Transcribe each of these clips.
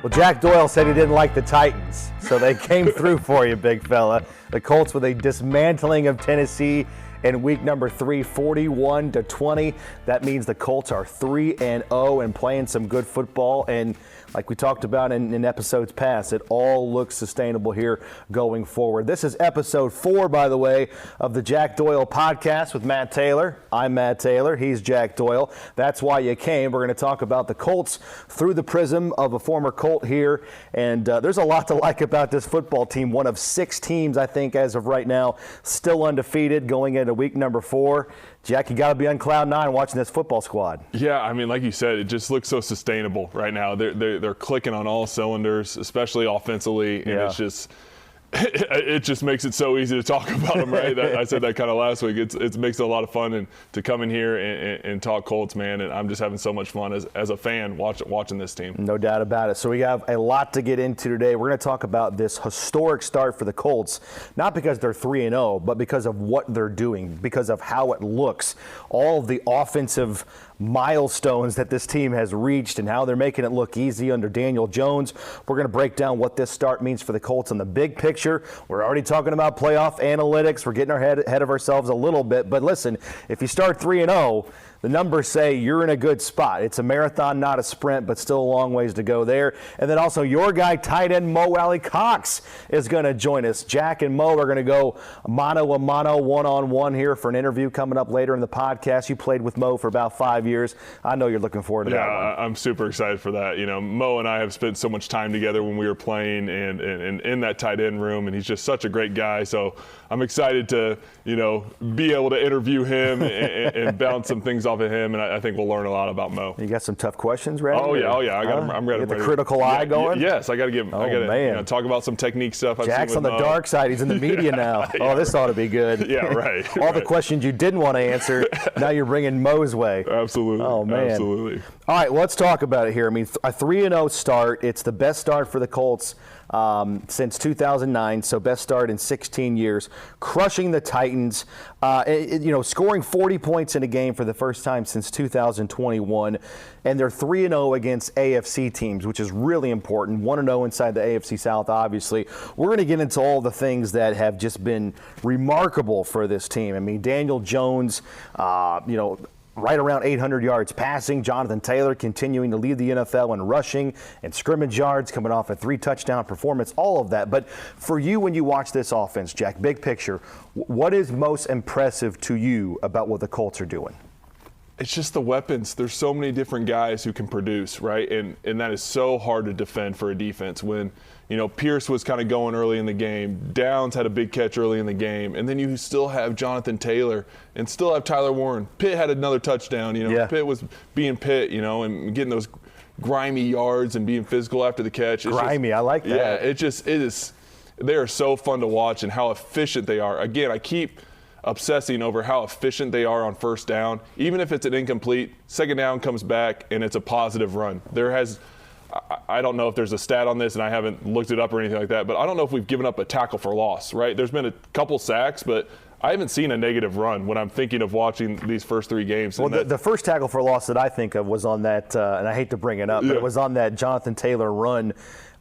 Well, Jack Doyle said he didn't like the Titans, so they came through for you, big fella. The Colts with a dismantling of Tennessee in week number 3, 41-20. That means the Colts are 3-0 and playing some good football. And like we talked about in episodes past, it all looks sustainable here going forward. This is episode 4, by the way, of the Jack Doyle Podcast with Matt Taylor. I'm Matt Taylor. He's Jack Doyle. That's why you came. We're going to talk about the Colts through the prism of a former Colt here. And there's a lot to like about this football team. One of 6 teams, I think, as of right now, still undefeated going into week number 4. Jack, you got to be on cloud 9 watching this football squad. Yeah, I mean, like you said, it just looks so sustainable right now. They're clicking on all cylinders, especially offensively, and it just makes it so easy to talk about them, right? I said that kind of last week. It makes it a lot of fun and to come in here and talk Colts, man. And I'm just having so much fun as a fan watching this team. No doubt about it. So we have a lot to get into today. We're going to talk about this historic start for the Colts, not because they're 3-0, but because of what they're doing, because of how it looks, all of the offensive milestones that this team has reached and how they're making it look easy under Daniel Jones. We're going to break down what this start means for the Colts in the big picture. We're already talking about playoff analytics. We're getting ahead of ourselves a little bit. But listen, if you start 3-0, the numbers say you're in a good spot. It's a marathon, not a sprint, but still a long ways to go there. And then also your guy, tight end Mo Alie-Cox, is going to join us. Jack and Mo are going to go mano-a-mano, one-on-one here for an interview coming up later in the podcast. You played with Mo for about 5 years. I know you're looking forward to that one. Yeah, I'm super excited for that. You know, Mo and I have spent so much time together when we were playing and in that tight end room, and he's just such a great guy. So I'm excited to, be able to interview him and bounce some things off of him, and I think we'll learn a lot about Mo. You got some tough questions ready? Oh yeah. I'm ready. Get the critical eye going? Yes, I got to talk about some technique stuff. Jack's on the dark side. He's in the media now. This ought to be good. Yeah, right. All the questions you didn't want to answer, now you're bringing Mo's way. Absolutely. Oh, man. Absolutely. All right, let's talk about it here. I mean, a 3-0 start. It's the best start for the Colts since 2009, so best start in 16 years. Crushing the Titans, scoring 40 points in a game for the first time since 2021. And they're 3-0 against AFC teams, which is really important. 1-0 inside the AFC South, obviously. We're going to get into all the things that have just been remarkable for this team. I mean, Daniel Jones, right around 800 yards passing. Jonathan Taylor continuing to lead the NFL in rushing and scrimmage yards, coming off a 3-touchdown performance, all of that. But for you, when you watch this offense, Jack, big picture, what is most impressive to you about what the Colts are doing? It's just the weapons. There's so many different guys who can produce, right? And that is so hard to defend for a defense when, Pierce was kind of going early in the game. Downs had a big catch early in the game. And then you still have Jonathan Taylor and still have Tyler Warren. Pitt had another touchdown. Pitt was being Pitt, and getting those grimy yards and being physical after the catch. I like that. Yeah, it is. They are so fun to watch and how efficient they are. Again, I keep obsessing over how efficient they are on first down. Even if it's an incomplete, second down comes back and it's a positive run. I don't know if there's a stat on this, and I haven't looked it up or anything like that, but I don't know if we've given up a tackle for loss, right? There's been a couple sacks, but I haven't seen a negative run when I'm thinking of watching these first 3 games. Well, the first tackle for loss that I think of was on that, and I hate to bring it up, but it was on that Jonathan Taylor run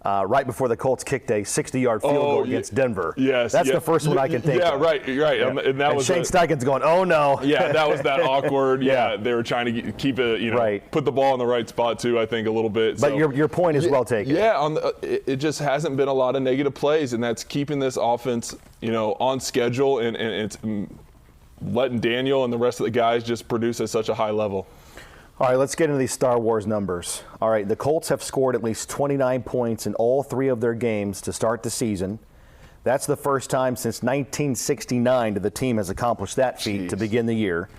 right before the Colts kicked a 60-yard field goal against Denver. Yes. That's the first one I can think of. Right. Yeah. And that was Shane Steichen's going, oh, no. Yeah, that was that awkward. Yeah, they were trying to keep it, put the ball in the right spot, too, I think, a little bit. But your point is well taken. Yeah, it just hasn't been a lot of negative plays, and that's keeping this offense, on schedule, and it's letting Daniel and the rest of the guys just produce at such a high level. All right, let's get into these Star Wars numbers. All right, the Colts have scored at least 29 points in all 3 of their games to start the season. That's the first time since 1969 that the team has accomplished that feat to begin the year.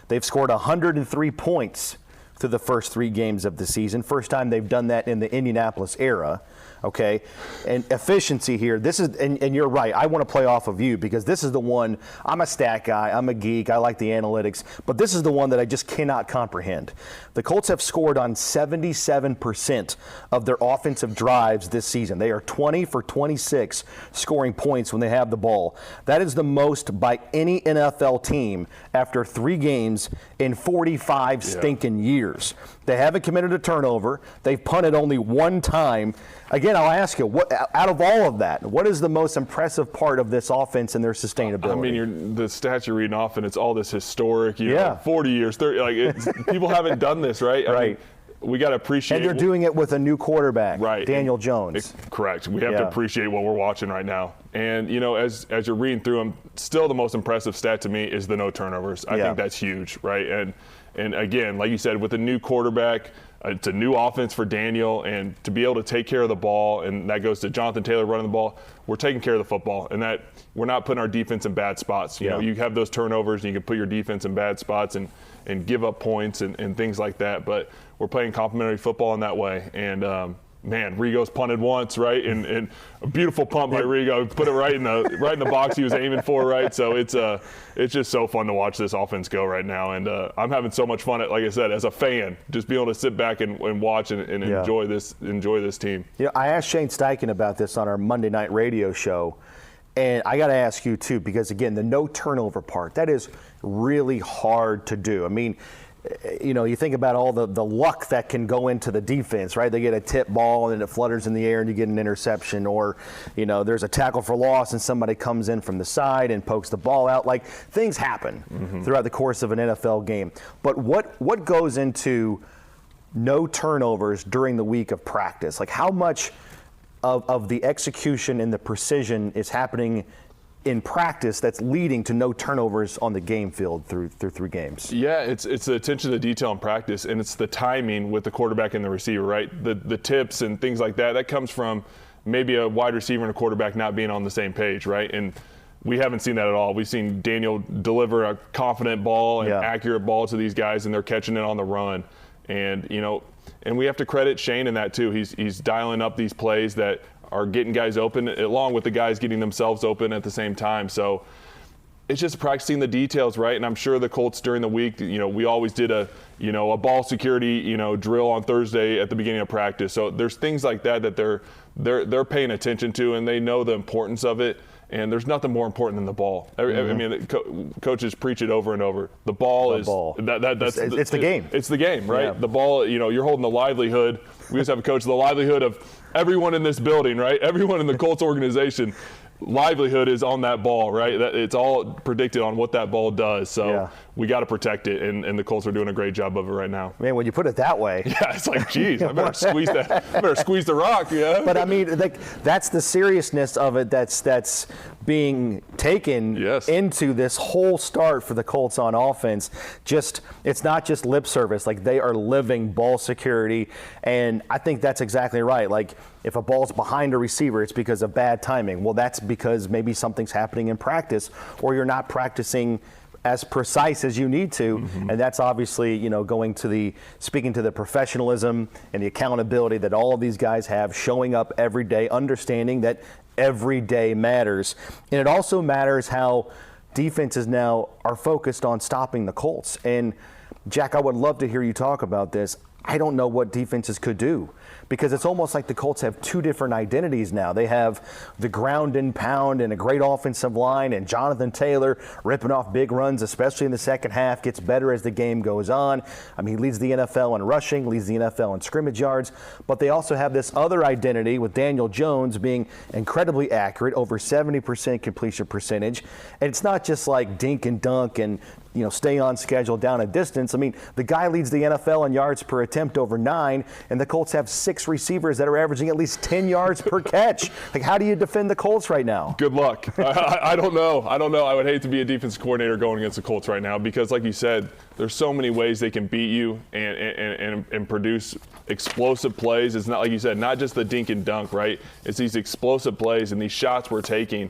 They've scored 103 points through the first 3 games of the season. First time they've done that in the Indianapolis era. Okay, and efficiency here. This is, and you're right. I want to play off of you because this is the one. I'm a stat guy. I'm a geek. I like the analytics, but this is the one that I just cannot comprehend. The Colts have scored on 77% of their offensive drives this season. They are 20 for 26 scoring points when they have the ball. That is the most by any NFL team after 3 games in 45 stinking years. starters. They haven't committed a turnover. They've punted only one time. Again, I'll ask you, what out of all of that, what is the most impressive part of this offense and their sustainability? I mean, the stats you're reading off, and it's all this historic, 40 years, 30. People haven't done this, right? Right. I mean, we got to appreciate. And they're doing it with a new quarterback, right? Daniel Jones. Correct. We have to appreciate what we're watching right now. And as you're reading through them, still the most impressive stat to me is the no turnovers. I think that's huge, right? And again, like you said, with a new quarterback, it's a new offense for Daniel, and to be able to take care of the ball, and that goes to Jonathan Taylor running the ball. We're taking care of the football, and that we're not putting our defense in bad spots. You know, you have those turnovers, and you can put your defense in bad spots and give up points and things like that. But we're playing complementary football in that way. And man, Rigo's punted once, right? And a beautiful punt by Rigo, put it right in the box he was aiming for, right? So it's just so fun to watch this offense go right now, and I'm having so much fun. Like I said, as a fan, just being able to sit back and watch and enjoy this team. I asked Shane Steichen about this on our Monday night radio show, and I got to ask you too, because again, the no turnover part, that is really hard to do. I mean, you think about all the luck that can go into the defense, right? They get a tip ball and it flutters in the air and you get an interception, or, there's a tackle for loss and somebody comes in from the side and pokes the ball out. Like, things happen throughout the course of an NFL game. But what goes into no turnovers during the week of practice? Like, how much of the execution and the precision is happening in practice that's leading to no turnovers on the game field through 3 games? Yeah, it's the attention to detail in practice, and it's the timing with the quarterback and the receiver, right? The tips and things like that comes from maybe a wide receiver and a quarterback not being on the same page, right? And we haven't seen that at all. We've seen Daniel deliver a confident ball and accurate ball to these guys, and they're catching it on the run. And and we have to credit Shane in that too. He's dialing up these plays that are getting guys open, along with the guys getting themselves open at the same time. So it's just practicing the details, right? And I'm sure the Colts during the week, we always did a ball security, drill on Thursday at the beginning of practice. So there's things like that they're paying attention to, and they know the importance of it. And there's nothing more important than the ball. I mean, coaches preach it over and over. The ball is it's the game. It's the game, right? Yeah. The ball, you're holding the livelihood. We just have a coach, the livelihood of everyone in this building, right? Everyone in the Colts organization, livelihood is on that ball, right? It's all predicted on what that ball does. So we got to protect it, and the Colts are doing a great job of it right now. Man, when you put it that way. Yeah, it's like, geez, I better squeeze that. I better squeeze the rock, But I mean, that's the seriousness of it that's being taken into this whole start for the Colts on offense. It's not just lip service. Like, they are living ball security, and I think that's exactly right. Like, if a ball's behind a receiver, it's because of bad timing. Well, that's because maybe something's happening in practice, or you're not practicing as precise as you need to. And that's obviously, speaking to the professionalism and the accountability that all of these guys have, showing up every day, understanding that every day matters. And it also matters how defenses now are focused on stopping the Colts. And Jack, I would love to hear you talk about this. I don't know what defenses could do, because it's almost like the Colts have 2 different identities now. They have the ground and pound and a great offensive line, and Jonathan Taylor ripping off big runs, especially in the second half, gets better as the game goes on. I mean, he leads the NFL in rushing, leads the NFL in scrimmage yards, but they also have this other identity with Daniel Jones being incredibly accurate, over 70% completion percentage. And it's not just like dink and dunk and stay on schedule down a distance. I mean, the guy leads the NFL in yards per attempt over 9, and the Colts have 6 receivers that are averaging at least 10 yards per catch. Like, how do you defend the Colts right now? Good luck. I don't know. I would hate to be a defensive coordinator going against the Colts right now, because, like you said, there's so many ways they can beat you and produce explosive plays. It's not, like you said, not just the dink and dunk, right? It's these explosive plays and these shots we're taking.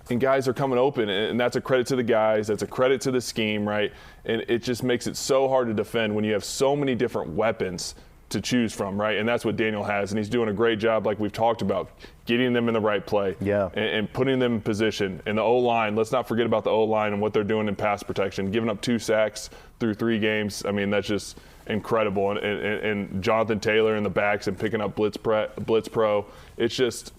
And guys are coming open, and that's a credit to the guys. That's a credit to the scheme, right? And it just makes it so hard to defend when you have so many different weapons to choose from, right? And that's what Daniel has, and he's doing a great job, like we've talked about, getting them in the right play and putting them in position. And the O-line, let's not forget about the O-line and what they're doing in pass protection, giving up 2 sacks through 3 games. I mean, that's just incredible. And Jonathan Taylor in the backs and picking up blitz pro. It's just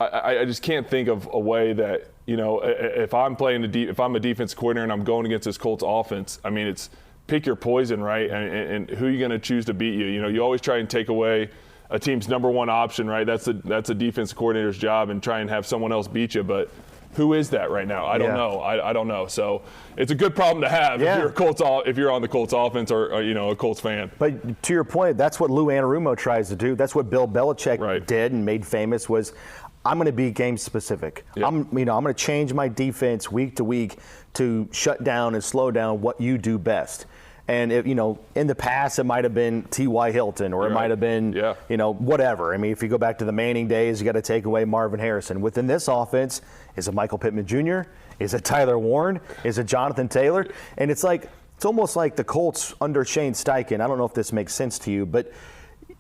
I just can't think of a way that, if I'm playing if I'm a defense coordinator and I'm going against this Colts offense, I mean, it's pick your poison, right? And who are you going to choose to beat you? You know, you always try and take away a team's number one option, right? That's a defense coordinator's job, and try and have someone else beat you. But who is that right now? I don't know. I don't know. So it's a good problem to have if you're on the Colts offense or you know, a Colts fan. But to your point, that's what Lou Anarumo tries to do. That's what Bill Belichick did and made famous was, I'm going to be game specific. Yep. I'm going to change my defense week to week to shut down and slow down what you do best. And you know, in the past, it might have been T.Y. Hilton, or it might have been, you know, whatever. I mean, if you go back to the Manning days, you got to take away Marvin Harrison. Within this offense, is it Michael Pittman Jr.? Is it Tyler Warren? Is it Jonathan Taylor? And it's almost like the Colts under Shane Steichen. I don't know if this makes sense to you, but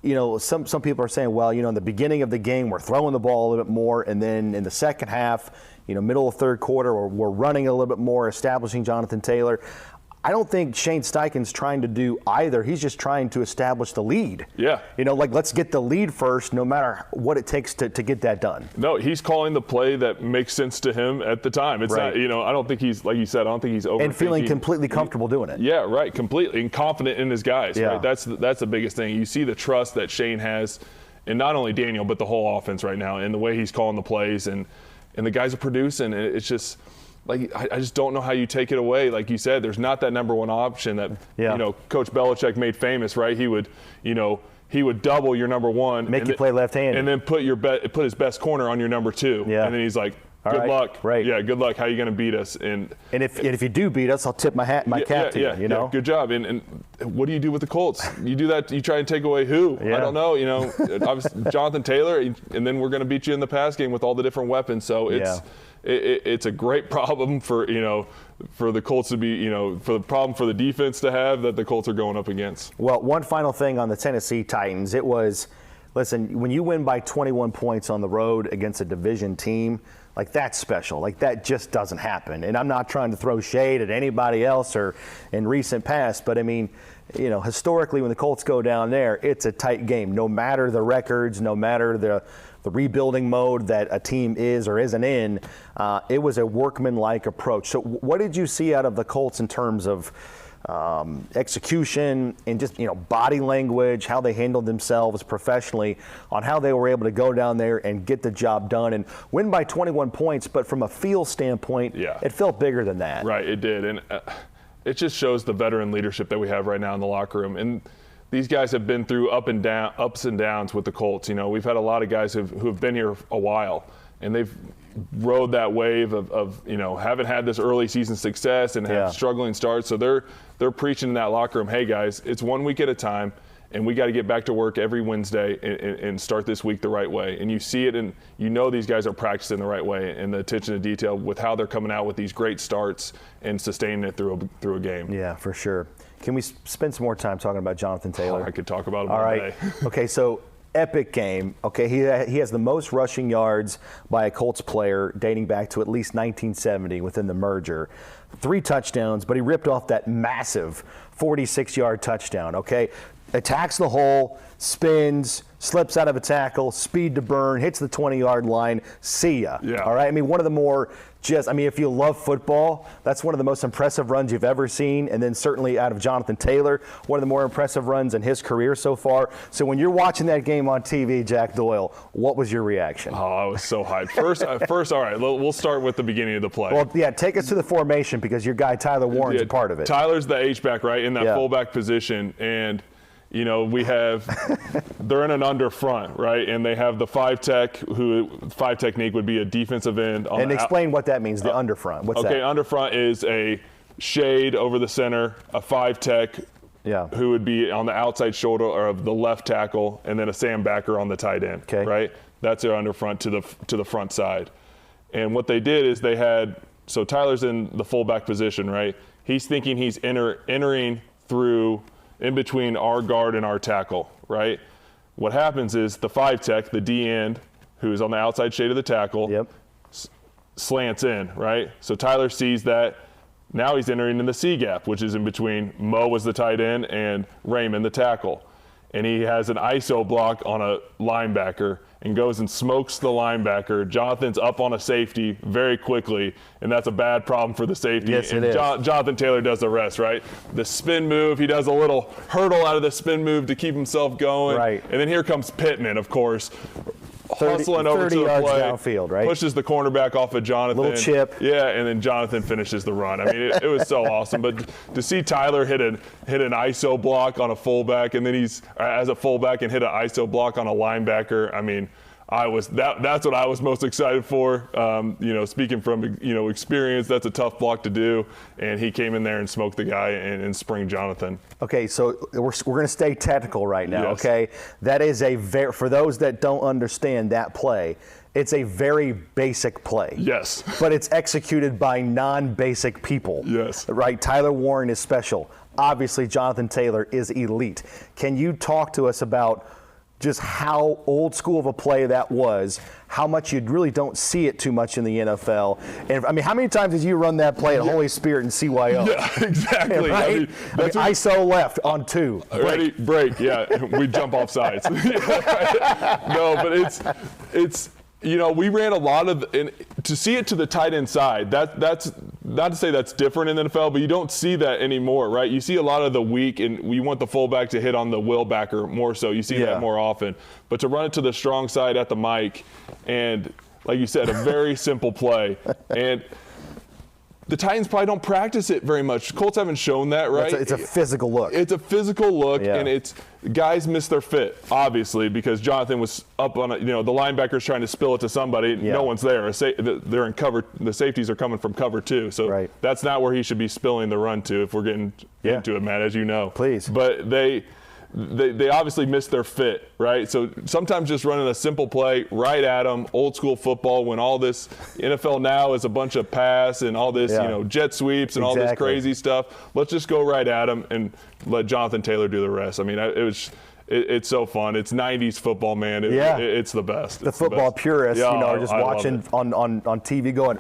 you know, some people are saying, well, you know, in the beginning of the game, we're throwing the ball a little bit more, and then in the second half, you know, middle of third quarter, we're running a little bit more, establishing Jonathan Taylor. I don't think Shane Steichen's trying to do either. He's just trying to establish the lead. Yeah. You know, like, let's get the lead first, no matter what it takes to get that done. No, he's calling the play that makes sense to him at the time. It's not, you know, I don't think he's, like you said, I don't think he's overthinking. And feeling completely comfortable doing it. Yeah, right, completely, and confident in his guys. Right? That's the biggest thing. You see the trust that Shane has, and not only Daniel, but the whole offense right now, and the way he's calling the plays, and the guys are producing. And it's just, like, I just don't know how you take it away. Like you said, there's not that number one option that, you know, Coach Belichick made famous, right? He would, you know, he would double your number one. Make you play left-handed. And then put his best corner on your number two. Yeah. And then he's like, good luck. Right. Yeah, good luck. How are you going to beat us? And if you do beat us, I'll tip my cap to you, you know? Yeah, good job. And what do you do with the Colts? You do that, you try and take away who? I don't know. You know, obviously Jonathan Taylor, and then we're going to beat you in the pass game with all the different weapons. So it's a great problem for, you know, for the Colts to be, you know, for the problem for the defense to have that the Colts are going up against. Well, one final thing on the Tennessee Titans. It was, listen, when you win by 21 points on the road against a division team, like, that's special. Like, that just doesn't happen. And I'm not trying to throw shade at anybody else or in recent past, but I mean, you know, historically when the Colts go down there, it's a tight game. No matter the records, no matter the rebuilding mode that a team is or isn't in, it was a workman-like approach. So what did you see out of the Colts in terms of execution and just, you know, body language, how they handled themselves professionally, on how they were able to go down there and get the job done and win by 21 points, but from a feel standpoint, it felt bigger than that. Right, it did. And it just shows the veteran leadership that we have right now in the locker room. And these guys have been through ups and downs with the Colts. You know, we've had a lot of guys who have been here a while, and they've rode that wave of you know, haven't had this early season success and have struggling starts. So they're preaching in that locker room, hey guys, it's 1 week at a time, and we got to get back to work every Wednesday and start this week the right way. And you see it, and you know these guys are practicing the right way, and the attention to detail with how they're coming out with these great starts and sustaining it through a game. Yeah, for sure. Can we spend some more time talking about Jonathan Taylor? Oh, I could talk about him all all day. day. Okay, so epic game. Okay, he has the most rushing yards by a Colts player dating back to at least 1970 within the merger. 3 touchdowns, but he ripped off that massive 46-yard touchdown, okay? Attacks the hole, spins, slips out of a tackle, speed to burn, hits the 20-yard line, see ya. Yeah. All right, I mean, one of the more if you love football, that's one of the most impressive runs you've ever seen. And then certainly out of Jonathan Taylor, one of the more impressive runs in his career so far. So when you're watching that game on TV, Jack Doyle, what was your reaction? Oh, I was so hyped. First, all right, we'll start with the beginning of the play. Well, yeah, take us to the formation because your guy Tyler Warren's a part of it. Tyler's the H-back, right, in that fullback position. And you know, they're in an under front, right? And they have the 5-tech, who 5 technique would be a defensive end. And explain what that means, the under front. What's that? Okay, under front is a shade over the center, a 5-tech, who would be on the outside shoulder of the left tackle, and then a Sam backer on the tight end, right? That's their under front to the front side. And what they did is so Tyler's in the fullback position, right? He's thinking he's entering through in between our guard and our tackle, right? What happens is the 5-tech, the D end, who's on the outside shade of the tackle, slants in, right? So Tyler sees that. Now he's entering in the C gap, which is in between Mo as the tight end and Raymond, the tackle. and he has an ISO block on a linebacker and goes and smokes the linebacker. Jonathan's up on a safety very quickly, and that's a bad problem for the safety. Yes, and it is. Jonathan Taylor does the rest, right? The spin move, he does a little hurdle out of the spin move to keep himself going. Right. And then here comes Pittman, of course, 30 hustling over to the yards play, downfield, right? pushes the cornerback off of Jonathan. Little chip. Yeah, and then Jonathan finishes the run. I mean, it was so awesome. But to see Tyler hit an ISO block on a fullback, and then he's as a fullback and hit an ISO block on a linebacker. I mean, that's what I was most excited for. Speaking from experience, that's a tough block to do, and he came in there and smoked the guy and springed Jonathan. Okay, so we're going to stay technical right now. Yes. Okay, that is for those that don't understand that play, it's a very basic play. Yes. But it's executed by non-basic people. Yes. Right. Tyler Warren is special. Obviously, Jonathan Taylor is elite. Can you talk to us about just how old school of a play that was, how much you really don't see it too much in the NFL? And I mean, how many times did you run that play at Holy Spirit and CYO? Yeah, exactly. Right? ISO left on 2. Ready, break. Yeah, we jump off sides. No, but it's we ran a lot of, and to see it to the tight end side, that's not to say that's different in the NFL, but you don't see that anymore, right? You see a lot of the weak, and we want the fullback to hit on the will backer more so. You see that more often. But to run it to the strong side at the mic, and like you said, a very simple play. And the Titans probably don't practice it very much. Colts haven't shown that, right? It's a physical look. It's a physical look, Yeah. and it's guys miss their fit, obviously, because Jonathan was up on the linebacker's trying to spill it to somebody. Yeah. No one's there. They're in cover. The safeties are coming from cover 2, so that's not where he should be spilling the run to. If we're getting into it, Matt, as you know, please. But they obviously missed their fit, right? So sometimes just running a simple play right at them, old school football, when all this NFL now is a bunch of pass and all this, jet sweeps and all this crazy stuff. Let's just go right at them and let Jonathan Taylor do the rest. I mean, it's so fun. It's 90s football, man. It's the best. The football purists, are just watching on TV going,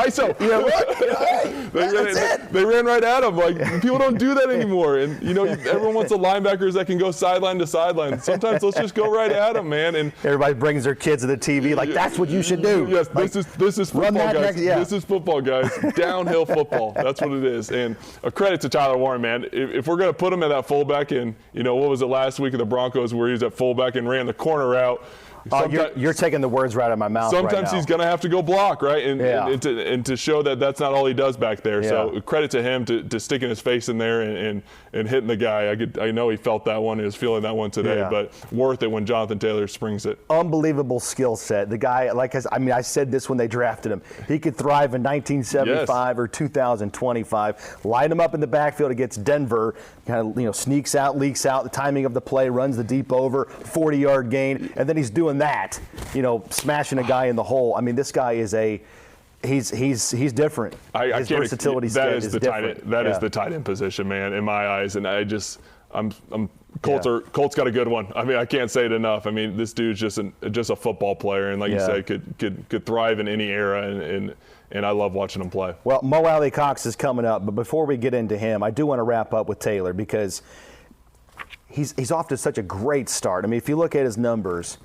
ISO. You know what? They ran right at him. Like, people don't do that anymore. And, everyone wants the linebackers that can go sideline to sideline. Sometimes let's just go right at them, man. And everybody brings their kids to the TV like, that's what you should do. Yes, this is football, guys. This is football, guys. Downhill football. That's what it is. And a credit to Tyler Warren, man. If we're going to put him at that fullback, and what was it last week of the Broncos where he was at fullback and ran the corner route? You're taking the words right out of my mouth. Sometimes right now. he's going to have to go block, right? And to show that that's not all he does back there. Yeah. So credit to him to sticking his face in there and hitting the guy. I know he felt that one. He was feeling that one today, but worth it when Jonathan Taylor springs it. Unbelievable skill set. The guy, I said this when they drafted him. He could thrive in 1975 or 2025. Line him up in the backfield against Denver. Kind of sneaks out, leaks out. The timing of the play, runs the deep over, 40-yard gain, and then he's doing that, smashing a guy in the hole. I mean, this guy is he's different. His versatility is different. That is the tight end position, man, in my eyes. And Colts got a good one. I mean, I can't say it enough. I mean, this dude's just a football player, and like you said, could thrive in any era, and I love watching him play. Well, Mo Alie-Cox is coming up, but before we get into him, I do want to wrap up with Taylor because he's off to such a great start. I mean, if you look at his numbers,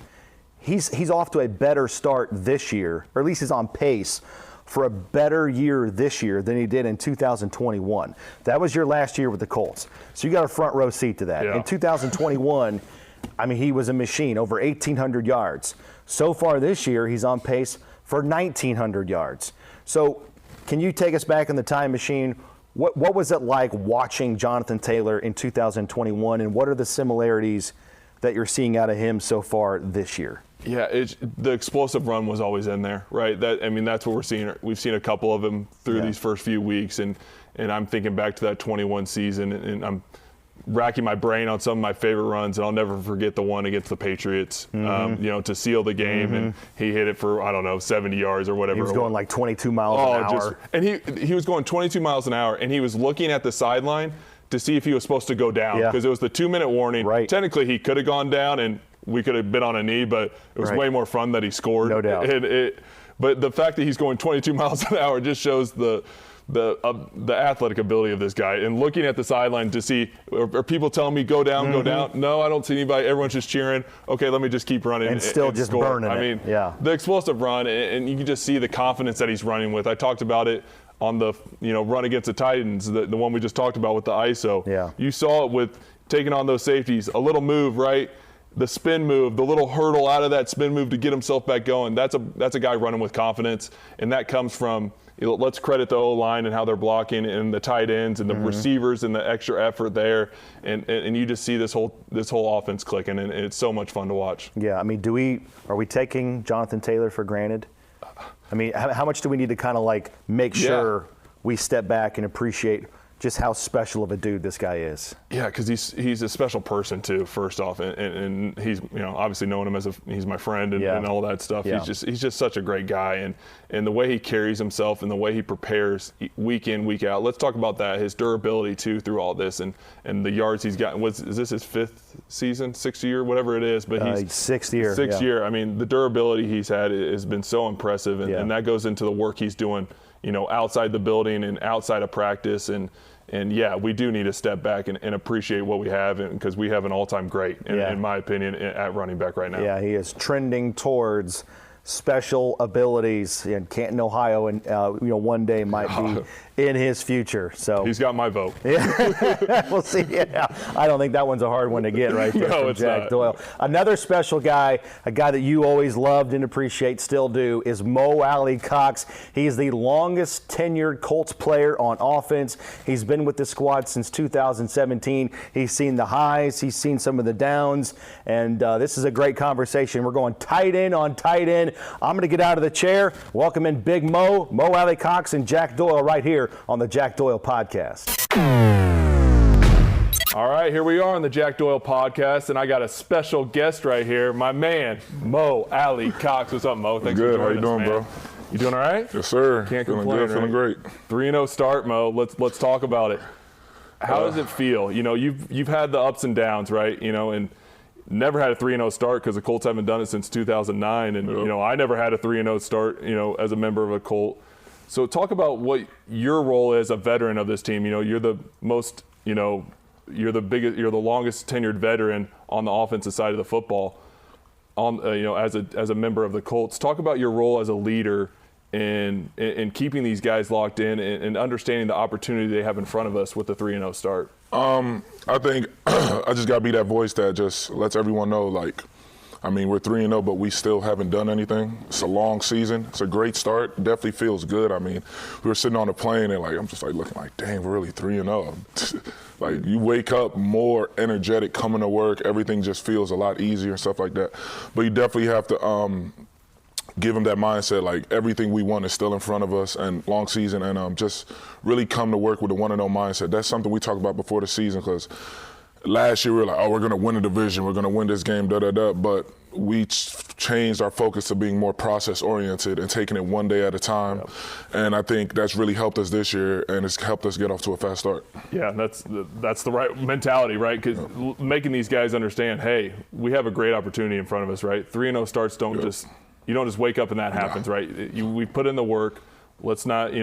he's off to a better start this year, or at least he's on pace for a better year this year than he did in 2021. That was your last year with the Colts. So you got a front row seat to that. Yeah. In 2021, I mean, he was a machine, over 1,800 yards. So far this year, he's on pace for 1,900 yards. So can you take us back in the time machine? What was it like watching Jonathan Taylor in 2021, and what are the similarities that you're seeing out of him so far this year? Yeah, the explosive run was always in there, right? That's what we're seeing. We've seen a couple of them through these first few weeks, and I'm thinking back to that 21 season, and I'm racking my brain on some of my favorite runs, and I'll never forget the one against the Patriots, to seal the game, and he hit it for, 70 yards or whatever. He was going like 22 miles an hour. And he was going 22 miles an hour, and he was looking at the sideline to see if he was supposed to go down, because it was the 2-minute warning. Right. Technically, he could have gone down, and we could have been on a knee, but it was way more fun that he scored. No doubt. But the fact that he's going 22 miles an hour just shows the the athletic ability of this guy, and looking at the sideline to see, are people telling me go down, go down? No, I don't see anybody. Everyone's just cheering. Okay, let me just keep running and still just score. burning I it. mean, the explosive run, and you can just see the confidence that he's running with. I talked about it on the run against the Titans, the one we just talked about with the ISO. Yeah. You saw it with taking on those safeties, a little move, right? The spin move, the little hurdle out of that spin move to get himself back going. That's a guy running with confidence, and that comes from, let's credit the O-line and how they're blocking, and the tight ends and the receivers and the extra effort there, and you just see this whole offense clicking, and it's so much fun to watch. Yeah, I mean, are we taking Jonathan Taylor for granted? I mean, how much do we need to kind of like make sure we step back and appreciate just how special of a dude this guy is? Yeah, because he's a special person too. First off, and he's obviously knowing him as he's my friend and all that stuff. Yeah. He's just such a great guy, and the way he carries himself and the way he prepares week in, week out. Let's talk about that. His durability too through all this, and the yards he's gotten. Is this his 5th season, 6th year, whatever it is? But he's 6th year. 6th year. I mean, the durability he's had has been so impressive, and that goes into the work he's doing, outside the building and outside of practice, and yeah, we do need to step back and appreciate what we have, because we have an all-time great, in my opinion, at running back right now. Yeah, he is trending towards special abilities in Canton, Ohio, and one day might be in his future. So he's got my vote. Yeah, we'll see. Yeah, I don't think that one's a hard one to get right there from Jack Doyle. Another special guy, a guy that you always loved and appreciate, still do, is Mo Alie-Cox. He is the longest tenured Colts player on offense. He's been with the squad since 2017. He's seen the highs, he's seen some of the downs, and this is a great conversation. We're going tight end on tight end. I'm going to get out of the chair, welcome in Big Mo Alie-Cox, and Jack Doyle right here on the Jack Doyle Podcast. All right, here we are on the Jack Doyle Podcast, and I got a special guest right here, my man, Mo Alie-Cox. What's up, Mo? Thanks for joining us, How you doing, bro? You doing all right? Yes, sir. Can't feeling complain, good, feeling great. 3-0 start, Mo. Let's talk about it. How does it feel? You've had the ups and downs, right? And never had a 3-0 start because the Colts haven't done it since 2009, and I never had a 3-0 start, as a member of a Colt. So talk about what your role is, a veteran of this team. You're the most, you're the longest tenured veteran on the offensive side of the football. As a member of the Colts, talk about your role as a leader in keeping these guys locked in and understanding the opportunity they have in front of us with the 3-0 start. I think I just got to be that voice that just lets everyone know, we're 3-0, but we still haven't done anything. It's a long season. It's a great start. Definitely feels good. We were sitting on the plane and I'm just looking dang, we're really 3-0. You wake up more energetic coming to work. Everything just feels a lot easier and stuff like that. But you definitely have to give them that mindset, everything we want is still in front of us, and long season, and just really come to work with a 1-0 mindset. That's something we talked about before the season, because last year we were we're going to win the division, we're going to win this game, but we changed our focus to being more process-oriented and taking it one day at a time. Yep. And I think that's really helped us this year, and it's helped us get off to a fast start. Yeah, that's the right mentality, right? Because making these guys understand, hey, we have a great opportunity in front of us, right? 3-0 starts you don't just wake up and that happens, right? We put in the work. Let's not,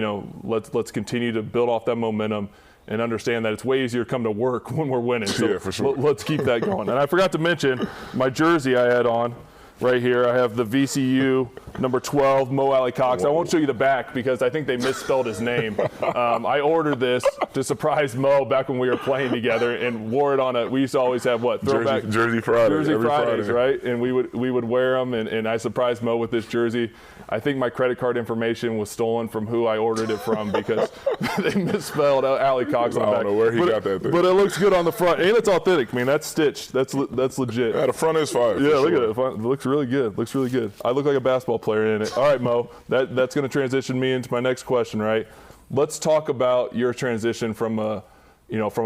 let's continue to build off that momentum and understand that it's way easier to come to work when we're winning. So yeah, for sure. Let's keep that going. And I forgot to mention my jersey I had on right here. I have the VCU number 12, Mo Alie-Cox. I won't show you the back because I think they misspelled his name. I ordered this to surprise Mo back when we were playing together and wore it on we used to always have throwback Jersey Fridays, right? And we would wear them, and I surprised Mo with this jersey. I think my credit card information was stolen from who I ordered it from because they misspelled Alie-Cox on the back. I don't know where he got that thing. But it looks good on the front, and it's authentic. That's stitched. That's legit. Yeah, the front is fire. Yeah, look at it. It looks really good. Looks really good. I look like a basketball player in it. All right, Mo, that's going to transition me into my next question, right? Let's talk about your transition from a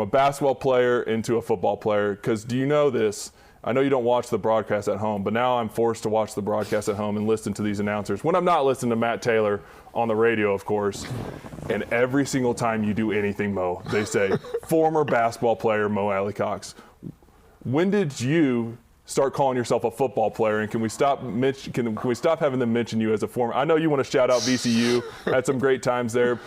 basketball player into a football player, because do you know this? I know you don't watch the broadcast at home, but now I'm forced to watch the broadcast at home and listen to these announcers. When I'm not listening to Matt Taylor on the radio, of course, and every single time you do anything, Mo, they say, former basketball player Mo Alie-Cox. When did you start calling yourself a football player, and can we stop having them mention you as a former? I know you want to shout out VCU, had some great times there,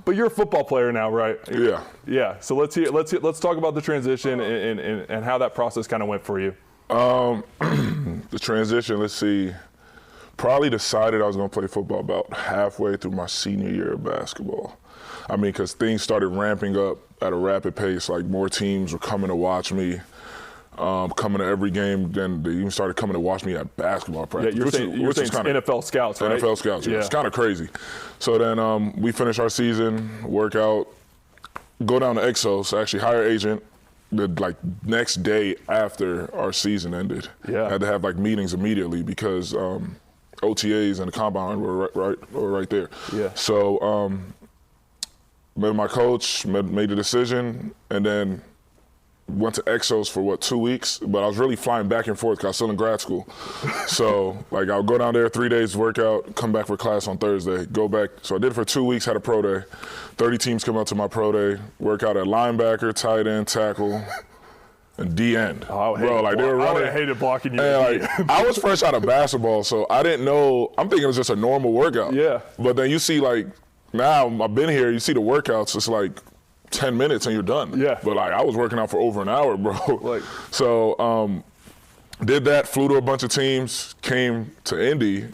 But you're a football player now, right? Yeah. Yeah. So let's talk about the transition and how that process kind of went for you. The transition, let's see. Probably decided I was going to play football about halfway through my senior year of basketball. I mean, because things started ramping up at a rapid pace. Like, more teams were coming to watch me, coming to every game. Then they even started coming to watch me at basketball practice. Yeah, you're saying NFL scouts, right? NFL scouts, yeah. It's kind of crazy. So then we finished our season, work out, go down to Exos, actually hire agent. The next day after our season ended. Yeah. I had to have meetings immediately because OTAs and the combine were right there. Yeah. So met my coach, made the decision, and then went to Exos for 2 weeks, but I was really flying back and forth because I was still in grad school. So I'll go down there 3 days, work out, come back for class on Thursday, go back. So I did it for 2 weeks, had a pro day. 30 teams come out to my pro day, work out at linebacker, tight end, tackle, and D-end. Oh, they were running. I hated blocking you. And, I was fresh out of basketball, so I didn't know. I'm thinking it was just a normal workout. Yeah. But then you see, now I've been here, you see the workouts, it's 10 minutes and you're done. Yeah. But I was working out for over an hour, bro. So did that, flew to a bunch of teams, came to Indy,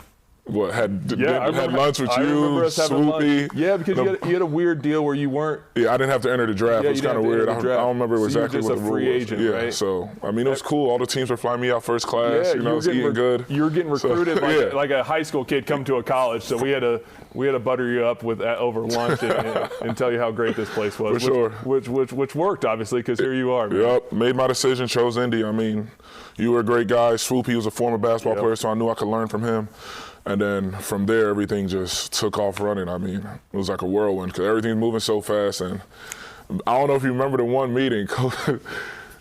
had lunch with you, Swoopy. Yeah, because you had a weird deal where you weren't. Yeah, I didn't have to enter the draft. Yeah, it was kind of weird. I don't remember exactly what the rule was. You were just a free agent, yeah, right? So, I mean, it was cool. All the teams were flying me out first class. Yeah, I was eating good. You were getting recruited so, like a high school kid come to a college. So we had to butter you up with over lunch and tell you how great this place was. For sure. Which worked, obviously, because here you are. Man. Yep, made my decision, chose Indy. I mean, you were a great guy. Swoopy was a former basketball player, so I knew I could learn from him. And then from there, everything just took off running. I mean, it was like a whirlwind because everything's moving so fast. And I don't know if you remember the one meeting.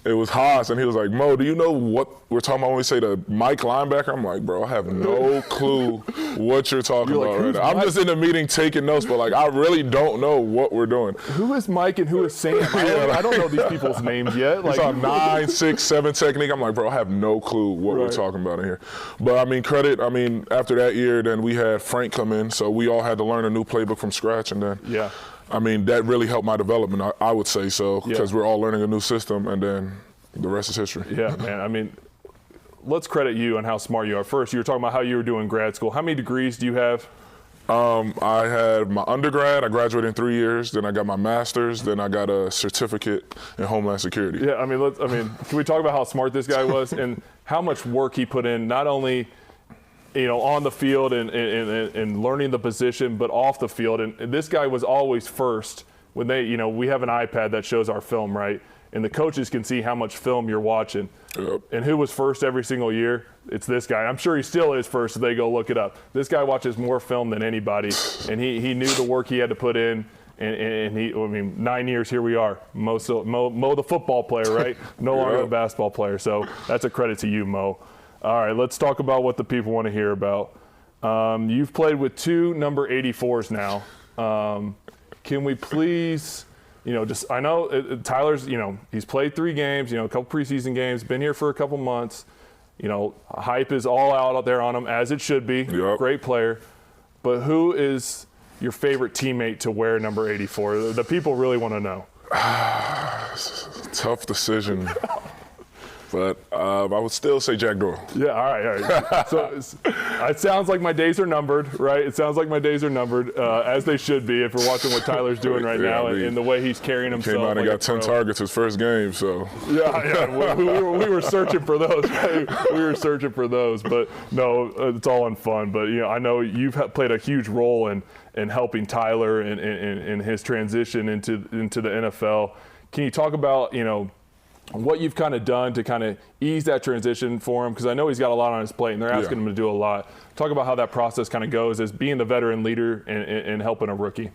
It was Haas, and he was like, Mo, do you know what we're talking about when we say the Mike linebacker? I'm like, bro, I have no clue what you're talking about right now. I'm just in the meeting taking notes, but I really don't know what we're doing. Who is Mike and who is Sam? I don't know these people's names yet. It's on 9, 6, 7 technique. I'm like, bro, I have no clue what we're talking about in here. But after that year, then we had Frank come in, so we all had to learn a new playbook from scratch, and then that really helped my development, I would say so, because we're all learning a new system, and then the rest is history. Yeah, man. Let's credit you on how smart you are. First, you were talking about how you were doing grad school. How many degrees do you have? I had my undergrad. I graduated in 3 years. Then I got my master's. Then I got a certificate in Homeland Security. Yeah, can we talk about how smart this guy was and how much work he put in, not only on the field and learning the position, but off the field. And this guy was always first when we have an iPad that shows our film, right? And the coaches can see how much film you're watching. Yep. And who was first every single year? It's this guy. I'm sure he still is first if they go look it up. This guy watches more film than anybody, and he knew the work he had to put in. And 9 years, here we are. Mo the football player, right? No longer the basketball player. So that's a credit to you, Mo. All right, let's talk about what the people want to hear about. You've played with 2 number 84s now. Can we please, I know Tyler's, he's played 3 games, a couple preseason games, been here for a couple months. Hype is all out there on him, as it should be. Yep. Great player. But who is your favorite teammate to wear number 84? The people really want to know. Tough decision. But I would still say Jack Doyle. Yeah, all right. So it sounds like my days are numbered, right? It sounds like my days are numbered, as they should be if we're watching what Tyler's doing right now and the way he's carrying himself. Came out and got 10 targets his first game, so. Yeah. We were searching for those. Right? We were searching for those, but no, it's all in fun. But I know you've played a huge role in helping Tyler in his transition into the NFL. Can you talk about what you've kind of done to kind of ease that transition for him? Because I know he's got a lot on his plate, and they're asking him to do a lot. Talk about how that process kind of goes as being the veteran leader and helping a rookie.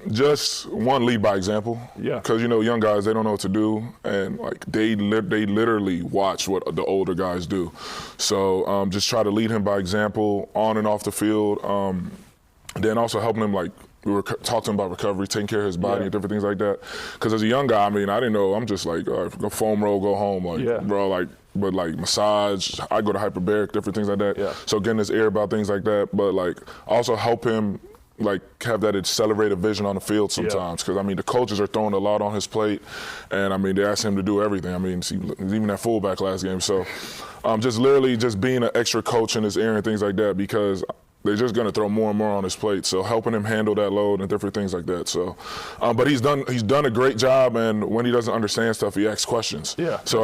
Just one, lead by example. Yeah. Because young guys, they don't know what to do, and they literally watch what the older guys do. So just try to lead him by example on and off the field. Then also helping him we were talking about recovery, taking care of his body and different things like that. Because as a young guy, I didn't know. I'm just go foam roll, go home. But massage, I go to hyperbaric, different things like that. Yeah. So getting his ear about things like that. But also help him have that accelerated vision on the field sometimes. Because, I mean, the coaches are throwing a lot on his plate. And, I mean, they ask him to do everything. I mean, even at fullback last game. So just literally just being an extra coach in his ear and things like that, because they're just going to throw more and more on his plate. So helping him handle that load and different things like that. So, but he's done a great job. And when he doesn't understand stuff, he asks questions. Yeah. So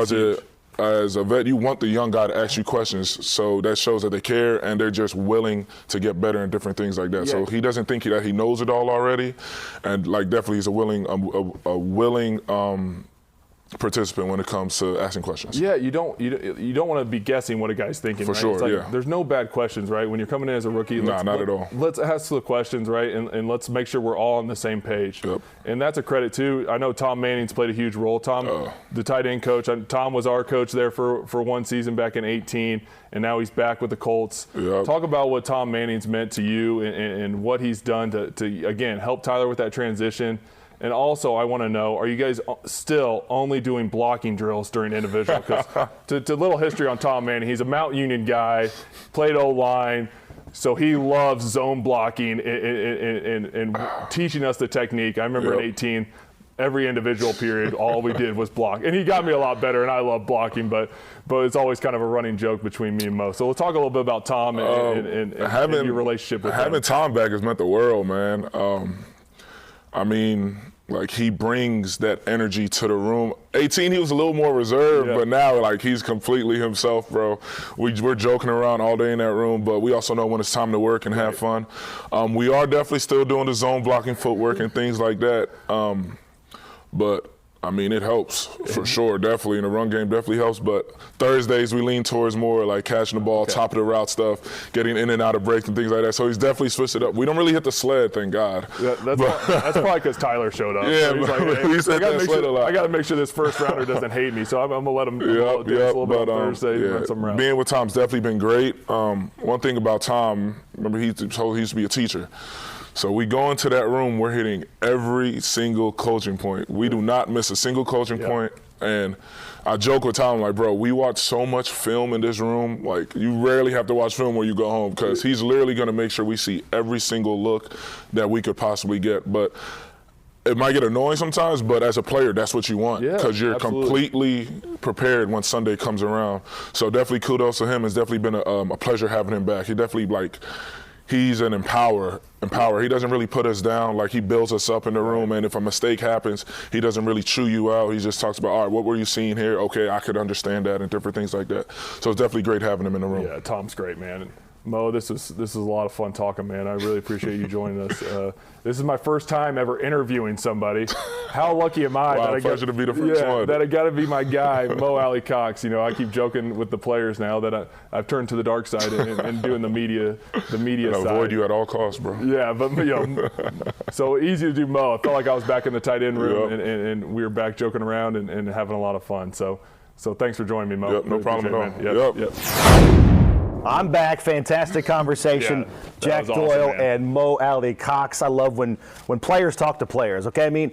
as a vet, you want the young guy to ask you questions, so that shows that they care and they're just willing to get better and different things like that. Yeah. So he doesn't think that he knows it all already, and definitely he's a willing participant when it comes to asking questions. Yeah, you don't want to be guessing what a guy's thinking. For right? sure, it's like, yeah. There's no bad questions, right? When you're coming in as a rookie, not at all. Let's ask the questions, right? And let's make sure we're all on the same page. Yep. And that's a credit too. I know Tom Manning's played a huge role. Tom, the tight end coach. Tom was our coach there for one season back in 2018, and now he's back with the Colts. Yep. Talk about what Tom Manning's meant to you and what he's done to again help Tyler with that transition. And also, I want to know, are you guys still only doing blocking drills during individual? Because to little history on Tom Manning, he's a Mount Union guy, played O-line, so he loves zone blocking and teaching us the technique. I remember in 18, every individual period, all we did was block. And he got me a lot better, and I love blocking, but it's always kind of a running joke between me and Mo. So we'll talk a little bit about Tom and your relationship with him. Having Tom back has meant the world, man. I mean, he brings that energy to the room. 18, he was a little more reserved, but now, he's completely himself, bro. We're joking around all day in that room, but we also know when it's time to work and have fun. We are definitely still doing the zone blocking footwork and things like that. But I mean, it helps for sure. Definitely in the run game, definitely helps. But Thursdays we lean towards more catching the ball, top of the route stuff, getting in and out of breaks and things like that. So he's definitely switched it up. We don't really hit the sled, thank God. Yeah, that's probably because Tyler showed up. Yeah, so he's like, hey, I got to make sure this first rounder doesn't hate me. So I'm gonna let him do this a little bit on Thursday and run some routes. Being with Tom's definitely been great. One thing about Tom, remember he used to be a teacher. So we go into that room, we're hitting every single coaching point. We do not miss a single coaching point. And I joke with Tom, bro, we watch so much film in this room. You rarely have to watch film when you go home, because he's literally going to make sure we see every single look that we could possibly get. But it might get annoying sometimes, but as a player, that's what you want, because you're completely prepared when Sunday comes around. So definitely kudos to him. It's definitely been a pleasure having him back. He definitely, he's an empowerer. He doesn't really put us down. He builds us up in the room, and if a mistake happens, he doesn't really chew you out. He just talks about, all right, what were you seeing here? Okay, I could understand that, and different things like that. So it's definitely great having him in the room. Yeah, Tom's great, man. Mo, this is a lot of fun talking, man. I really appreciate you joining us. This is my first time ever interviewing somebody. How lucky am I that I pleasure to be the first one. That I got to be my guy, Mo Alie-Cox. I keep joking with the players now that I've turned to the dark side and doing the media side. Avoid you at all costs, bro. Yeah, but so easy to do Mo. I felt like I was back in the tight end room and we were back joking around and having a lot of fun. So thanks for joining me, Mo. Yep, no problem at all. Yep. I'm back. Fantastic conversation. Jack Doyle awesome, and Mo Alie-Cox. I love when players talk to players. Okay, I mean,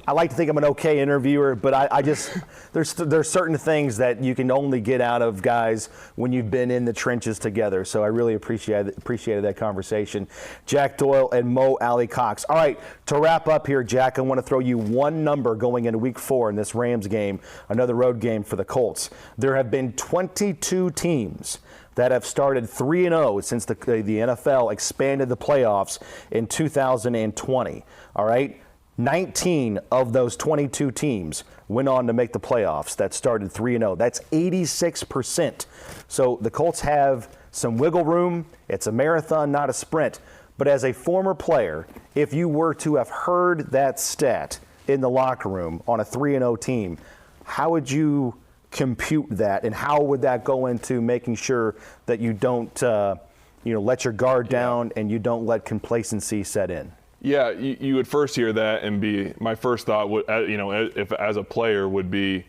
I like to think I'm an okay interviewer, but I just there's certain things that you can only get out of guys when you've been in the trenches together. So I really appreciated that conversation. Jack Doyle and Mo Alie-Cox. All right, to wrap up here, Jack, I want to throw you one number going into Week 4 in this Rams game, another road game for the Colts. There have been 22 teams that have started 3-0 since the NFL expanded the playoffs in 2020. All right. 19 of those 22 teams went on to make the playoffs that started 3-0. That's 86%. So the Colts have some wiggle room. It's a marathon, not a sprint. But as a former player, if you were to have heard that stat in the locker room on a 3-0 team, how would you compute that, and how would that go into making sure that you don't let your guard down and you don't let complacency set in? Yeah, you would first hear that and be, my first thought would, if as a player would be,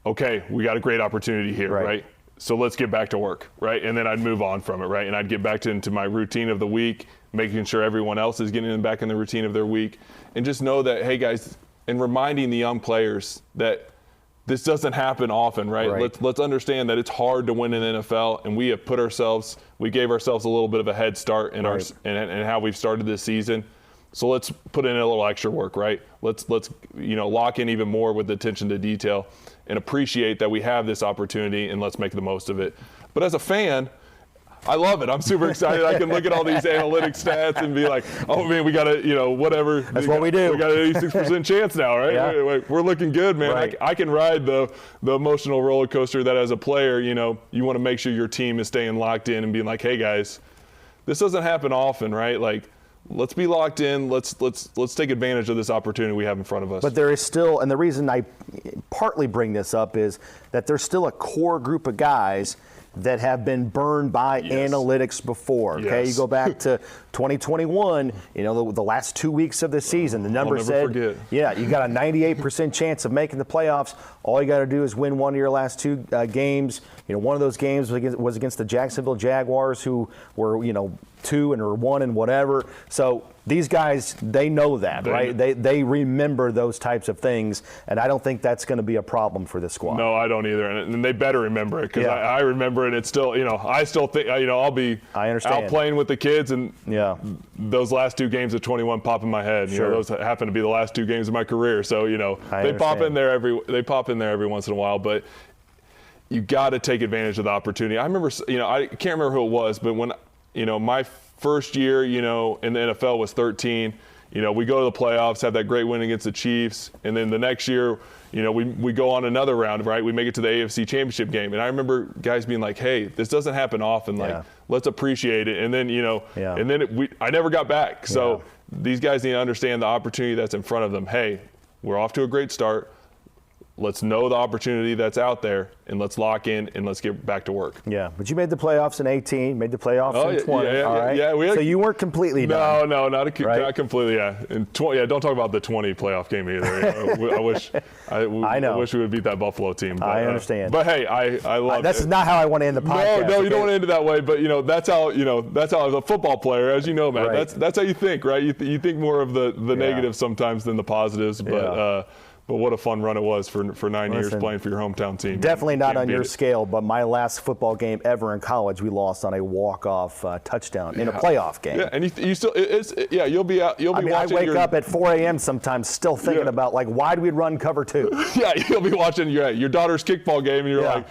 okay, we got a great opportunity here, right? So let's get back to work, right? And then I'd move on from it, right? And I'd get back into my routine of the week, making sure everyone else is getting back in the routine of their week, and just know that, hey guys, and reminding the young players that this doesn't happen often, right? Let's understand that it's hard to win in the NFL, and we have we gave ourselves a little bit of a head start in and how we've started this season. So let's put in a little extra work, right? Let's lock in even more with attention to detail and appreciate that we have this opportunity, and let's make the most of it. But as a fan, I love it. I'm super excited. I can look at all these analytic stats and be like, oh, man, we got to, whatever. That's what we do. We got an 86% chance now, right? Yeah. We're looking good, man. Right. I can ride the emotional roller coaster that as a player, you want to make sure your team is staying locked in and being like, hey, guys, this doesn't happen often, right? Like, let's be locked in. Let's take advantage of this opportunity we have in front of us. But there is still, and the reason I partly bring this up is that there's still a core group of guys that have been burned by analytics before. Okay, Yes. you go back to 2021. The last 2 weeks of the season, the number said, forget. you got a 98% chance of making the playoffs. All you got to do is win one of your last two games. One of those games was against the Jacksonville Jaguars, who were 2 and 1 and whatever. So these guys, they know that, right? They remember those types of things, and I don't think that's going to be a problem for this squad. No, I don't either, and they better remember it, because I remember it. It's still, I still think, I'll be out playing with the kids, and those last 2 games of 21 pop in my head. Those happen to be the last 2 games of my career, so they pop in there every once in a while, but you got to take advantage of the opportunity. I remember, I can't remember who it was, but when my first year, in the NFL was 13. We go to the playoffs, have that great win against the Chiefs, and then the next year, we go on another round, right? We make it to the AFC Championship game, and I remember guys being like, "Hey, this doesn't happen often. Like, let's appreciate it." And then, and then I never got back. So these guys need to understand the opportunity that's in front of them. Hey, we're off to a great start. Let's know the opportunity that's out there, and let's lock in, and let's get back to work. Yeah, but you made the playoffs in 18, made the playoffs in 20. All right. So you weren't completely done. No, not completely. Yeah, and 20. Don't talk about the 20 playoff game either. I wish we would beat that Buffalo team. But, I understand. But hey, I love. That's not how I want to end the podcast. No, you don't want to end it that way. But that's how as a football player, as you know, man. Right. That's how you think, right? You think more of the negatives sometimes than the positives, but. But what a fun run it was for 9 years playing for your hometown team. Definitely not on your scale, but my last football game ever in college, we lost on a walk-off touchdown in a playoff game. Yeah, and you still, you'll be out. You'll be watching. I wake up at 4 a.m. sometimes still thinking about, like, why do we run cover 2? Yeah, you'll be watching your daughter's kickball game, and you're like,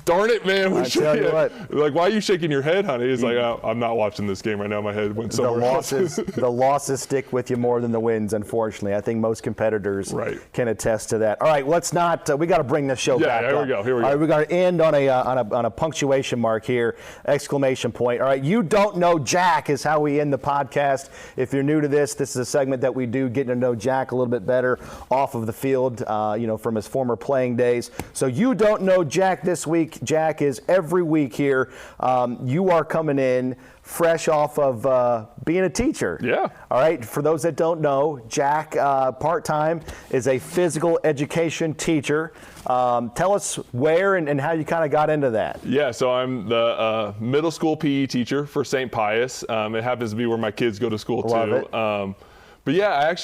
darn it, man. I tell you what. Like, why are you shaking your head, honey? He's like, oh, I'm not watching this game right now. My head went somewhere else. The losses stick with you more than the wins, unfortunately. I think most competitors can attest to that. All right, let's not. We got to bring this show back up. Here we go. All right, we got to end on a punctuation mark here, exclamation point. All right, you don't know Jack is how we end the podcast. If you're new to this is a segment that we do, getting to know Jack a little bit better off of the field, from his former playing days. So you don't know Jack this week. Jack is every week here. You are coming in fresh off of being a teacher. Yeah. All right. For those that don't know, Jack, part-time, is a physical education teacher. Tell us where and how you kind of got into that. Yeah, so I'm the middle school PE teacher for St. Pius. It happens to be where my kids go to school too. Love it. But yeah,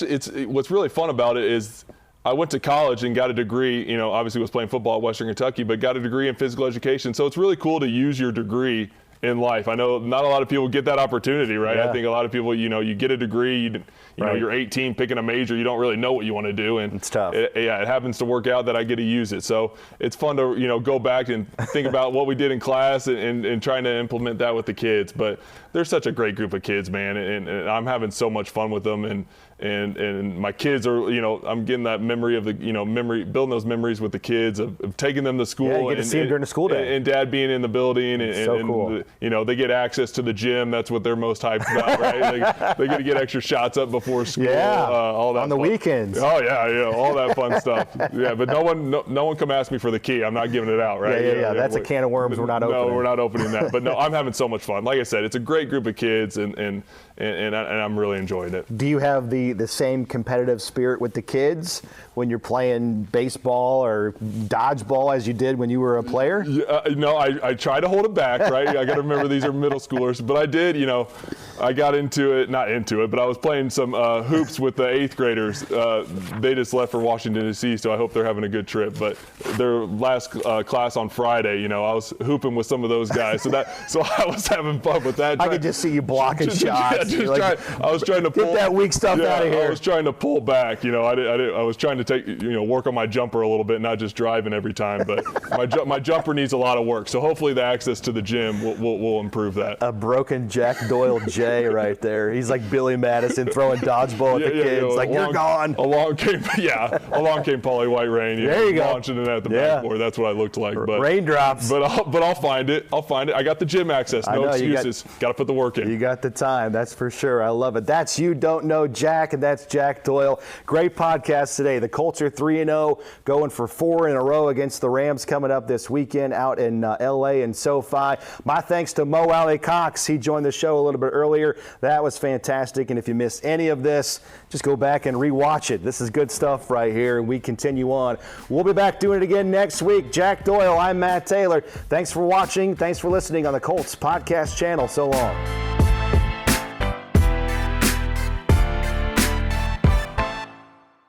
what's really fun about it is I went to college and got a degree, obviously was playing football at Western Kentucky, but got a degree in physical education. So it's really cool to use your degree in life. I know not a lot of people get that opportunity, right? Yeah. I think a lot of people, you get a degree, you're 18, picking a major, you don't really know what you want to do. And it's tough. It happens to work out that I get to use it. So it's fun to, go back and think about what we did in class and trying to implement that with the kids. But they're such a great group of kids, man. And I'm having so much fun with them. And my kids are, I'm getting that memory of building those memories with the kids of taking them to school. Yeah, you get to see them during the school day. And Dad being in the building. So cool. They get access to the gym. That's what they're most hyped about, right? They get to get extra shots up before school. Yeah, all that on the weekends. Oh, yeah, all that fun stuff. Yeah, but no one come ask me for the key. I'm not giving it out, right? Yeah. That's a can of worms we're not opening. No, we're not opening that. But no, I'm having so much fun. Like I said, it's a great group of kids, and I'm really enjoying it. Do you have the the same competitive spirit with the kids when you're playing baseball or dodgeball as you did when you were a player? Yeah, no, I try to hold it back, right? I got to remember these are middle schoolers, but I did, I got not into it, but I was playing some hoops with the 8th graders. They just left for Washington, D.C., so I hope they're having a good trip. But their last class on Friday, I was hooping with some of those guys, so I was having fun with that. I could just see you blocking shots. I was trying to pull get that weak stuff out of here. I was trying to pull back. I was trying to work on my jumper a little bit, not just driving every time. But my jumper needs a lot of work. So hopefully the access to the gym will improve that. A broken Jack Doyle J right there. He's like Billy Madison throwing dodgeball at the kids. You're gone. Along came Paulie White Rain. There you go. Launching it at the backboard. That's what I looked like. But raindrops. But I'll find it. I got the gym access. No excuses. Got to put the work in. You got the time. That's for sure. I love it. That's You Don't Know Jack, and that's Jack Doyle. Great podcast today. The Colts are 3-0, going for 4 in a row against the Rams coming up this weekend out in L.A. and SoFi. My thanks to Mo Alie-Cox. He joined the show a little bit earlier. That was fantastic. And if you missed any of this, just go back and rewatch it. This is good stuff right here, and we continue on. We'll be back doing it again next week. Jack Doyle, I'm Matt Taylor. Thanks for watching. Thanks for listening on the Colts Podcast channel. So long.